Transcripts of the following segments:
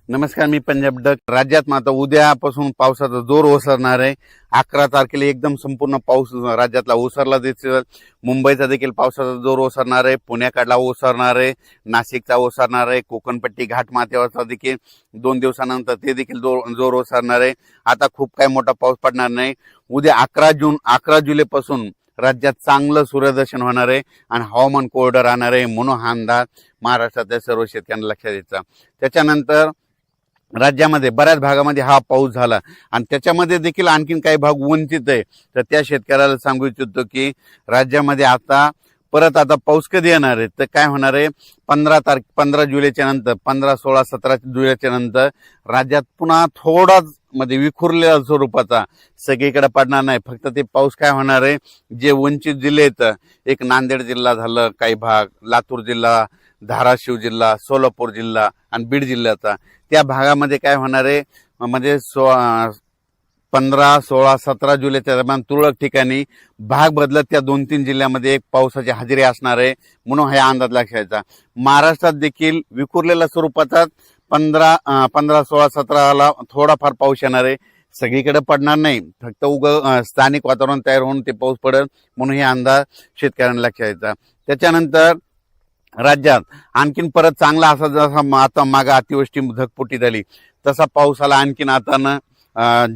नमस्कार, मी पंजाब डक. राज्यात मात्र उद्यापासून पावसाचा जोर ओसरणार आहे. 11 तारखेला एकदम संपूर्ण पाऊस राज्यातला ओसरला दिसेल. मुंबईचा देखील पावसाचा जोर ओसरणार आहे, पुण्याकडला ओसरणार आहे, नाशिकचा ओसरणार आहे, कोकणपट्टी घाटमाथ्यावरचा देखील 2 दिवसानंतर ते देखील जोर ओसरणार आहे. आता खूप काही मोठा पाऊस पडणार नाही. उद्या 11 जुलैपासून राज्यात चांगलं सूर्यदर्शन होणार आहे आणि हवामान कोरडं राहणार आहे, म्हणून हा अंदाज महाराष्ट्रातल्या सर्व शेतकऱ्यांना लक्षात द्यायचा. त्याच्यानंतर राज्यामध्ये बऱ्याच भागामध्ये हा पाऊस झाला आणि त्याच्यामध्ये देखील आणखीन काही भाग वंचित आहे. तर त्या शेतकऱ्याला सांगू इच्छितो की राज्यामध्ये आता पाऊस कधी येणार आहे, तर काय होणार आहे, 15 जुलैच्या नंतर 15, 16, 17 जुलैच्या नंतर राज्यात पुन्हा थोडाच विखुरलेल्या स्वरूपाचा सगळीकडे पडणार नाही. फक्त ते पाऊस काय होणार आहे, जे वंचित जिल्हे आहेत, एक नांदेड जिल्हा झालं, काही भाग लातूर जिल्हा, धाराशिव जिल्हा, सोलापूर जिल्हा आणि बीड जिल्ह्याचा, त्या भागामध्ये काय होणार आहे, 15, 16, 17 जुलैच्या दरम्यान तुरळक ठिकाणी भाग बदलत त्या 2-3 जिल्ह्यामध्ये एक पावसाची हजेरी असणार आहे, म्हणून हा अंदाज लक्षायचा. महाराष्ट्रात देखील विखुरलेल्या स्वरूपाचा 15, 16, 17ला थोडाफार पाऊस येणार आहे. सगळीकडे पडणार नाही, फक्त स्थानिक वातावरण तयार होऊन ते पाऊस पडेल, म्हणून हे अंदाज शेतकऱ्यांना लक्षायचा. त्याच्यानंतर राज्यात आणखीन परत चांगला असा जसा आता मागे अतिवृष्टी धगपुटी झाली तसा पाऊस आला आणखीन आता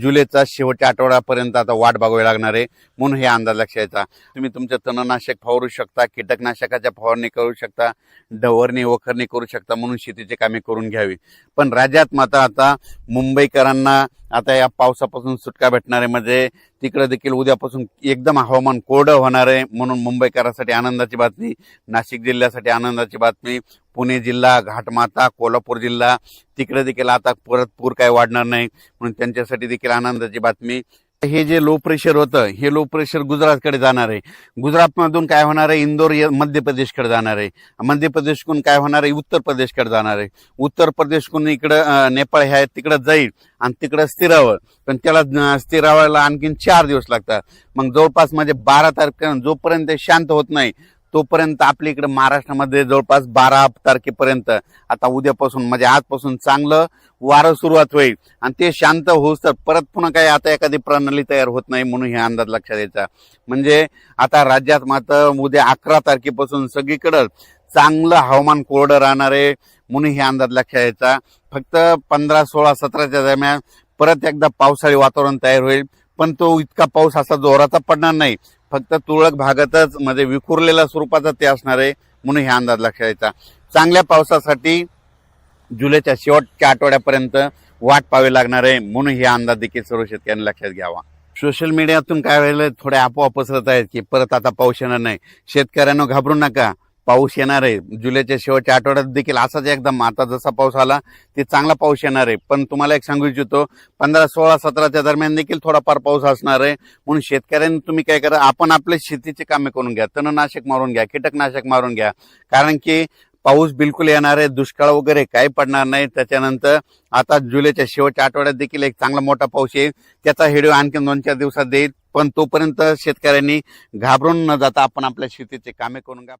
जुलैचा शेवटच्या आठवड्यापर्यंत आता वाट बघावी लागणार आहे, म्हणून हे अंदाज लक्षायचा. तुम्ही तुमचं तणनाशक फवारू शकता, कीटकनाशकाच्या फवारणी करू शकता, डवरणी वखरणी करू शकता, म्हणून शेतीची कामे करून घ्यावी. पण राज्यात मात्र आता मुंबईकरांना आता या पावसापासून सुटका भेटणार आहे. तिकडे देखील उद्यापासून एकदम हवामान कोरडं होणार आहे, म्हणून मुंबईकरांसाठी आनंदाची बातमी, नाशिक जिल्ह्यासाठी आनंदाची बातमी, पुणे जिल्हा, घाटमाथा, कोल्हापूर जिल्हा तिकडे देखील आता परत पूर काय वाढणार नाही, म्हणून त्यांच्यासाठी देखील आनंदाची बातमी. हे जे लो प्रेशर होतं, हे लो प्रेशर गुजरातकडे जाणार आहे. गुजरातमधून काय होणार आहे, इंदोर मध्य प्रदेशकडे जाणार आहे. मध्य प्रदेशकडून काय होणार आहे, उत्तर प्रदेशकडे जाणार आहे. उत्तर प्रदेशकडून इकडं नेपाळ ह्या तिकडं जाईल आणि तिकडं स्थिरावं, पण त्याला स्थिरावायला आणखीन 4 दिवस लागतात. मग जवळपास 12 तारखेपर्यंत जोपर्यंत शांत होत नाही तोपर्यंत आपल्या इकडे महाराष्ट्रामध्ये जवळपास 12 तारखेपर्यंत आता उद्यापासून आजपासून चांगलं वारं सुरुवात होईल आणि ते शांत होऊस तर परत पुन्हा काही आता एखादी प्रणाली तयार होत नाही, म्हणून हे अंदाज लक्षात द्यायचा. आता राज्यात मात्र उद्या 11 तारखेपासून सगळीकडे चांगलं हवामान कोरडं राहणार आहे, म्हणून हे अंदाज लक्षात द्यायचा. फक्त 15, 16, 17च्या दरम्यान परत एकदा पावसाळी वातावरण तयार होईल, पण तो इतका पाऊस असा जोराचा पडणार नाही, फक्त तुरळक भागातच विखुरलेल्या स्वरूपाचा ते असणार आहे, म्हणून हे अंदाज लक्षात द्यायचा. चांगल्या पावसासाठी जुलैच्या शेवटच्या आठवड्यापर्यंत वाट पाहावी लागणार आहे, म्हणून हे अंदाज देखील सर्व शेतकऱ्यांनी लक्षात घ्यावा. सोशल मीडियातून काय व्हायला थोड्या अफवा पसरत आहेत की परत आता पाऊस येणार नाही. शेतकऱ्यांना घाबरू नका, पाऊस येणार आहे. जुलैच्या शेवटच्या आठवड्यात देखील असाच एकदम आता जसा पाऊस आला ते चांगला पाऊस येणार आहे. पण तुम्हाला एक सांगू इच्छितो, 15, 16, 17च्या दरम्यान देखील थोडाफार पाऊस असणार आहे, म्हणून शेतकऱ्यांनी तुम्ही काय करा, आपण आपल्या शेतीची कामे करून घ्या, तणनाशक मारून घ्या, कीटकनाशक मारून घ्या, कारण की पाऊस बिलकुल येणार आहे, दुष्काळ वगैरे काही पडणार नाही. त्याच्यानंतर आता जुलैच्या शेवटच्या आठवड्यात देखील एक चांगला मोठा पाऊस येईल, त्याचा व्हिडिओ आणखी 2-4 दिवसात देईल. पण तोपर्यंत शेतकऱ्यांनी घाबरून न जाता आपण आपल्या शेतीची कामे करून घ्या.